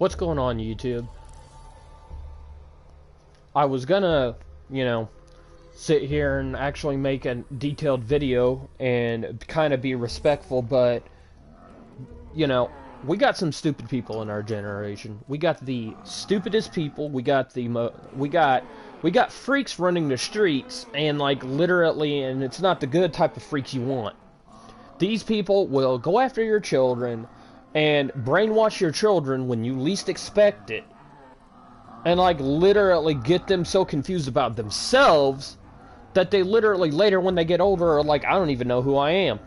What's going on, YouTube? I was gonna, sit here and actually make a detailed video and kind of be respectful, but, we got some stupid people in our generation. We got the stupidest people. We got freaks running the streets, and like literally, and it's not the good type of freaks you want. These people will go after your children and brainwash your children when you least expect it. And like literally get them so confused about themselves that they literally later when they get older are like, I don't even know who I am.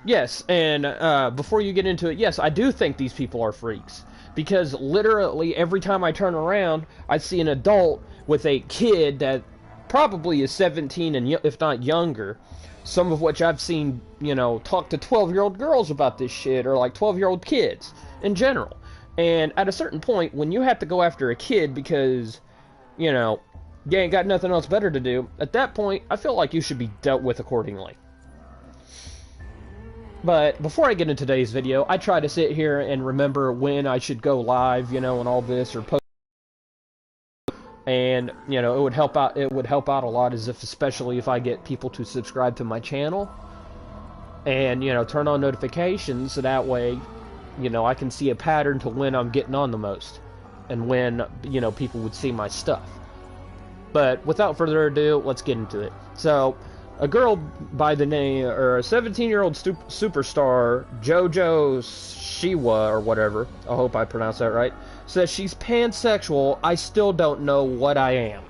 Yes, and before you get into it, yes, I do think these people are freaks. Because literally every time I turn around, I see an adult with a kid that probably is 17 and if not younger. Some of which I've seen, talk to 12-year-old girls about this shit, or like 12-year-old kids in general. And at a certain point, when you have to go after a kid because, you ain't got nothing else better to do, at that point, I feel like you should be dealt with accordingly. But before I get into today's video, I try to sit here and remember when I should go live, and all this, or post. And, it would help out a lot, especially if I get people to subscribe to my channel. And, turn on notifications, so that way, I can see a pattern to when I'm getting on the most. And when, people would see my stuff. But without further ado, let's get into it. So, a girl by the name, or a 17-year-old superstar, JoJo Shiwa, or whatever, I hope I pronounced that right, says she's pansexual. I still don't know what I am.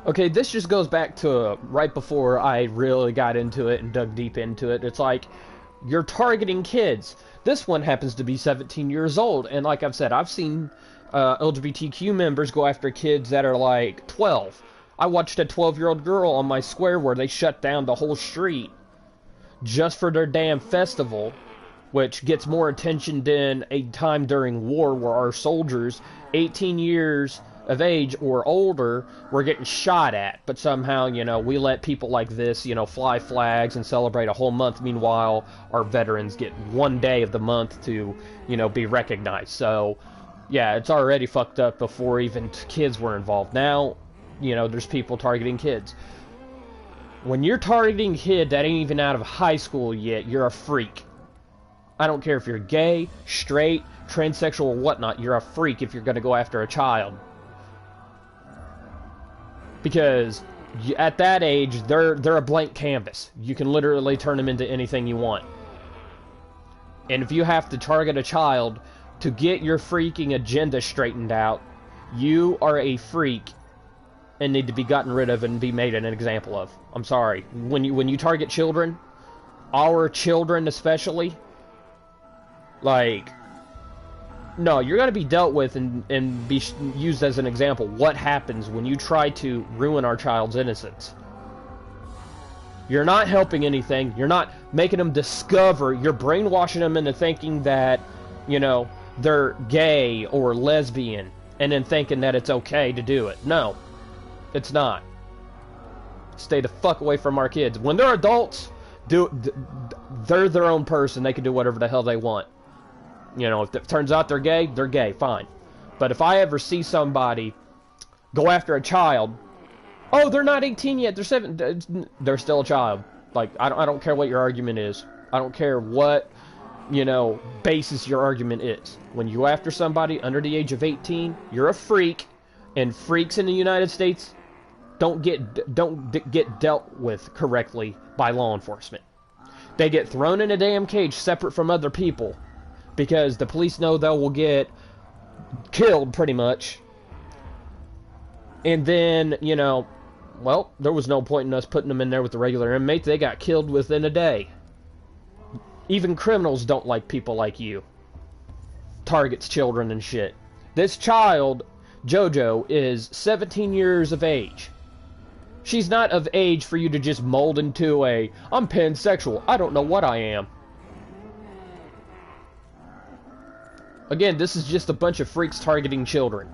Okay, this just goes back to right before I really got into it and dug deep into it. It's like, you're targeting kids. This one happens to be 17 years old, and like I've said, I've seen LGBTQ members go after kids that are like 12. I watched a 12-year-old girl on my square where they shut down the whole street just for their damn festival, which gets more attention than a time during war where our soldiers, 18 years of age or older, were getting shot at. But somehow, we let people like this, fly flags and celebrate a whole month. Meanwhile, our veterans get one day of the month to, be recognized. So, yeah, it's already fucked up before even kids were involved. Now, there's people targeting kids. When you're targeting a kid that ain't even out of high school yet, you're a freak. I don't care if you're gay, straight, transsexual, or whatnot, you're a freak if you're going to go after a child. Because at that age, they're a blank canvas. You can literally turn them into anything you want. And if you have to target a child to get your freaking agenda straightened out, you are a freak and need to be gotten rid of and be made an example of. I'm sorry. When you target children, our children especially, like, no, you're going to be dealt with and be used as an example. What happens when you try to ruin our child's innocence? You're not helping anything. You're not making them discover. You're brainwashing them into thinking that, they're gay or lesbian, and then thinking that it's okay to do it. No, it's not. Stay the fuck away from our kids. When they're adults, they're their own person. They can do whatever the hell they want. If it turns out they're gay, fine. But if I ever see somebody go after a child, oh, they're not 18 yet, they're 7, they're still a child. Like, I don't care what your argument is. I don't care what, basis your argument is. When you go after somebody under the age of 18, you're a freak, and freaks in the United States don't get dealt with correctly by law enforcement. They get thrown in a damn cage separate from other people. Because the police know they will get killed, pretty much. And then, well, there was no point in us putting them in there with the regular inmates. They got killed within a day. Even criminals don't like people like you. Targets children and shit. This child, JoJo, is 17 years of age. She's not of age for you to just mold into I'm pansexual, I don't know what I am. Again, this is just a bunch of freaks targeting children.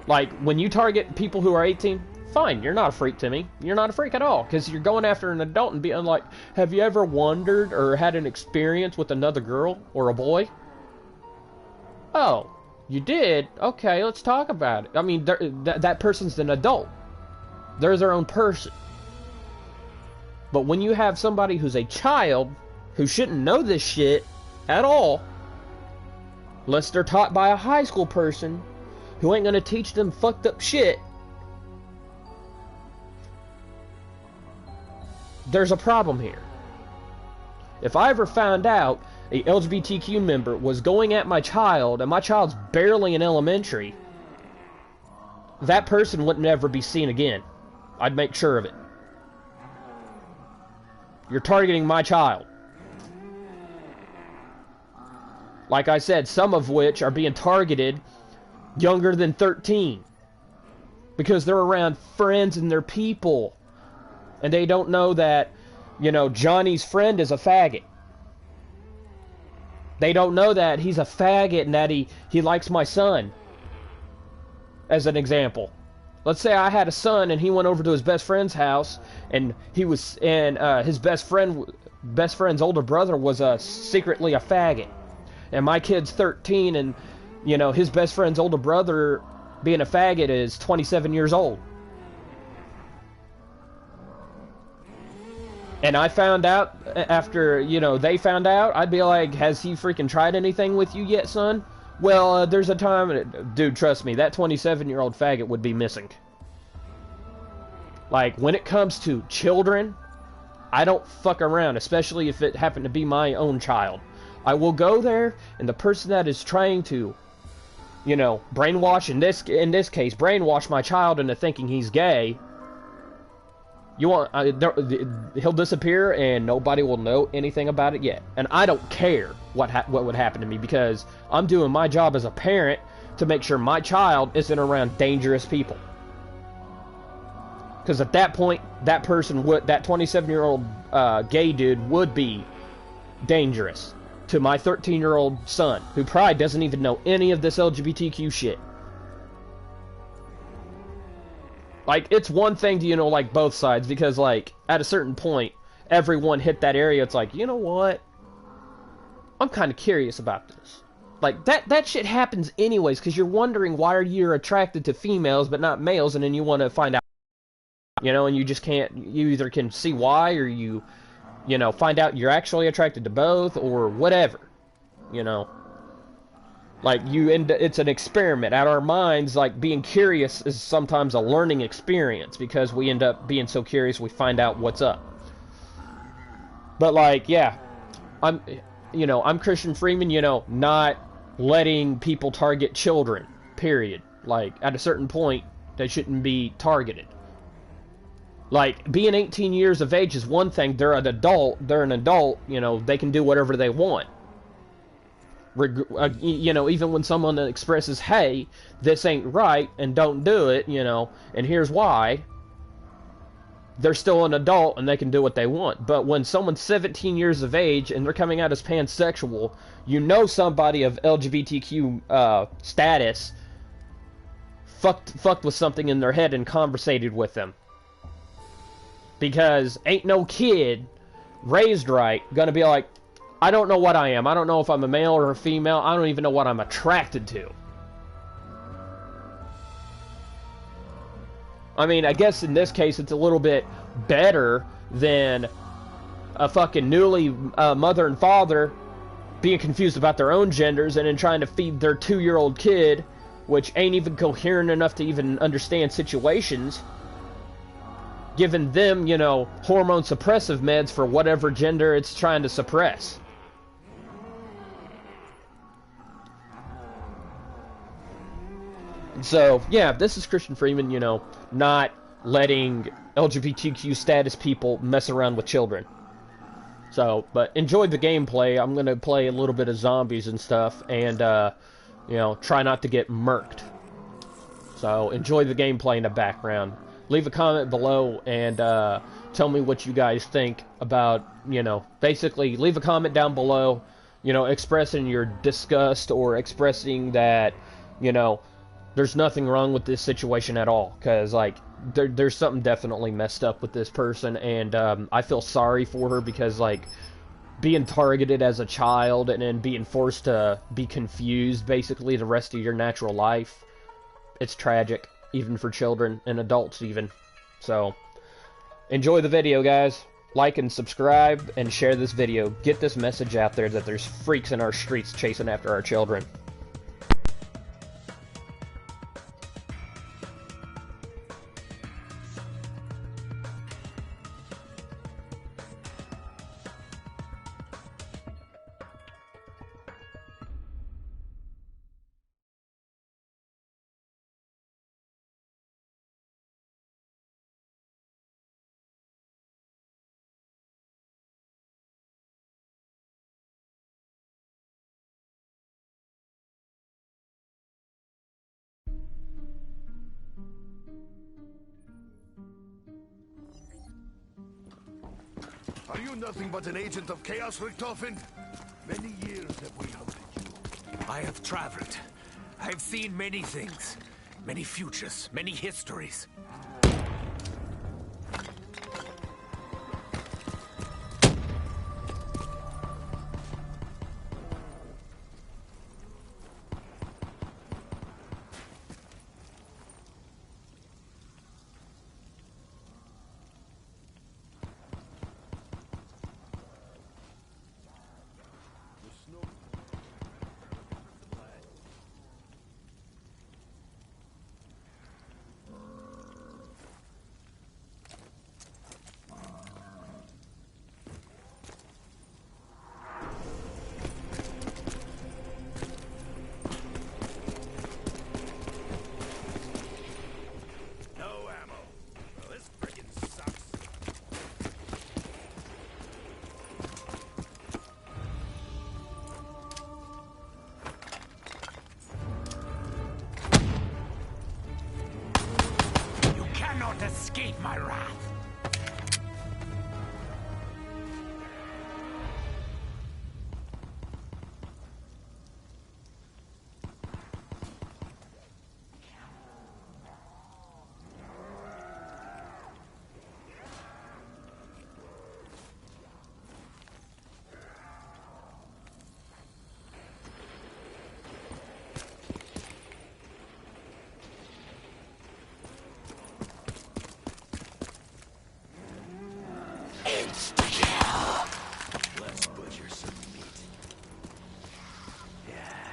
Like, when you target people who are 18, fine, you're not a freak to me. You're not a freak at all, because you're going after an adult and being like, have you ever wondered or had an experience with another girl or a boy? Oh, you did? Okay, let's talk about it. I mean, that person's an adult. They're their own person. But when you have somebody who's a child, who shouldn't know this shit at all, unless they're taught by a high school person, who ain't gonna teach them fucked up shit, there's a problem here. If I ever found out a LGBTQ member was going at my child, and my child's barely in elementary, that person would never be seen again. I'd make sure of it. You're targeting my child. Like I said, some of which are being targeted younger than 13. Because they're around friends and their people. And they don't know that, you know, Johnny's friend is a faggot. They don't know that he's a faggot and that he likes my son. As an example. Let's say I had a son and he went over to his best friend's house and his best friend's older brother was secretly a faggot. And my kid's 13 and, you know, his best friend's older brother being a faggot is 27 years old. And I found out after, you know, they found out, I'd be like, has he freaking tried anything with you yet, son? Well, there's a time, dude, trust me, that 27-year-old faggot would be missing. Like, when it comes to children, I don't fuck around, especially if it happened to be my own child. I will go there, and the person that is trying to, you know, brainwash, in this case, brainwash my child into thinking he's gay, he'll disappear and nobody will know anything about it yet. And I don't care what would happen to me, because I'm doing my job as a parent to make sure my child isn't around dangerous people. Because at that point, that 27-year-old gay dude would be dangerous to my 13-year-old son, who probably doesn't even know any of this LGBTQ shit. Like, it's one thing to, you know, like, both sides, because, like, at a certain point, everyone hit that area, it's like, you know what? I'm kind of curious about this. Like, that shit happens anyways, because you're wondering why you're attracted to females but not males, and then you want to find out, you know, and you just can't, you either can see why, or you know, find out you're actually attracted to both, or whatever, you know. Like, it's an experiment. At our minds, like, being curious is sometimes a learning experience, because we end up being so curious we find out what's up. But, like, yeah, I'm Christian Freeman, you know, not letting people target children, period. Like, at a certain point, they shouldn't be targeted. Like, being 18 years of age is one thing. They're an adult, you know, they can do whatever they want. You know, even when someone expresses, hey, this ain't right, and don't do it, you know, and here's why, they're still an adult, and they can do what they want. But when someone's 17 years of age, and they're coming out as pansexual, you know somebody of LGBTQ status fucked with something in their head and conversated with them. Because ain't no kid raised right gonna be like, I don't know what I am. I don't know if I'm a male or a female. I don't even know what I'm attracted to. I mean, I guess in this case it's a little bit better than a fucking newly mother and father being confused about their own genders and then trying to feed their 2-year-old kid, which ain't even coherent enough to even understand situations, giving them, you know, hormone suppressive meds for whatever gender it's trying to suppress. So, yeah, this is Christian Freeman, you know, not letting LGBTQ status people mess around with children. So, but enjoy the gameplay. I'm going to play a little bit of zombies and stuff, and, you know, try not to get murked. So, enjoy the gameplay in the background. Leave a comment below and tell me what you guys think about, you know, basically leave a comment down below, you know, expressing your disgust or expressing that, you know, there's nothing wrong with this situation at all. Because, like, there's something definitely messed up with this person, and I feel sorry for her because, like, being targeted as a child and then being forced to be confused basically the rest of your natural life, it's tragic, even for children and adults even. So, enjoy the video, guys. Like and subscribe and share this video. Get this message out there that there's freaks in our streets chasing after our children. Are you nothing but an agent of chaos, Richtofen? Many years have we hunted you. I have traveled. I have seen many things. Many futures, many histories. Escape my wrath.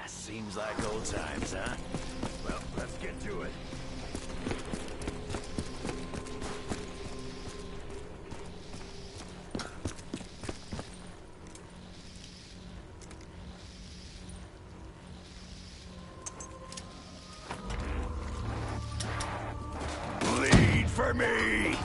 Seems like old times, huh? Well, let's get to it. Bleed for me!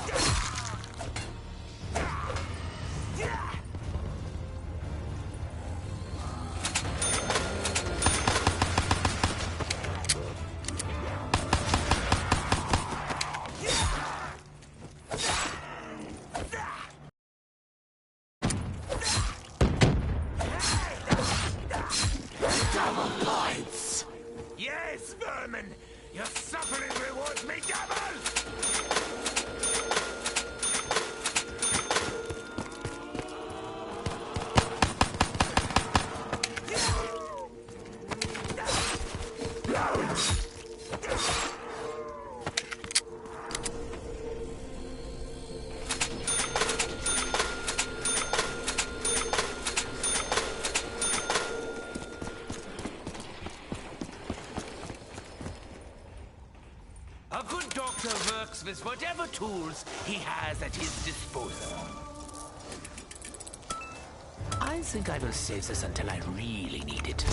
Yes, vermin! Your suffering rewards me double! A good doctor works with whatever tools he has at his disposal. I think I will save this until I really need it.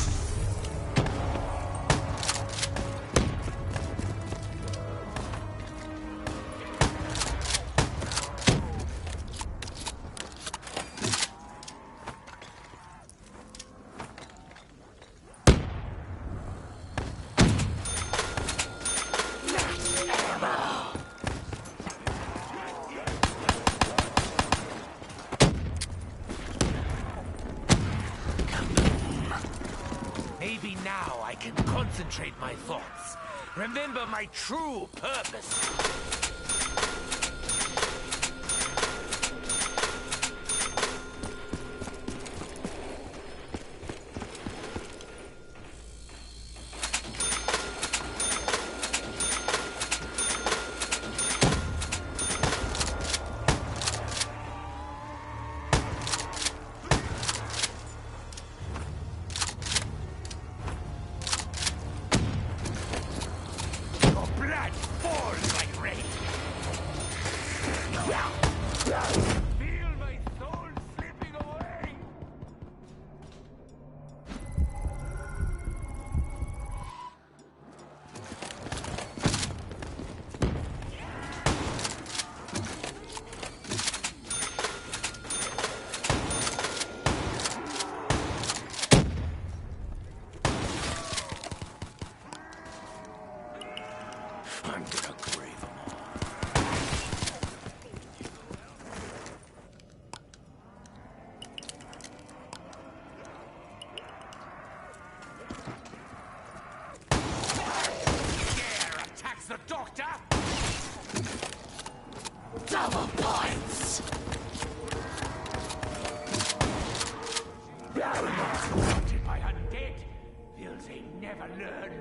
Maybe now I can concentrate my thoughts. Remember my true purpose. Feel my soul slipping away! I'm gonna crave them all. Dare attacks the doctor! Double points! Surrounded by undead, will they never learn?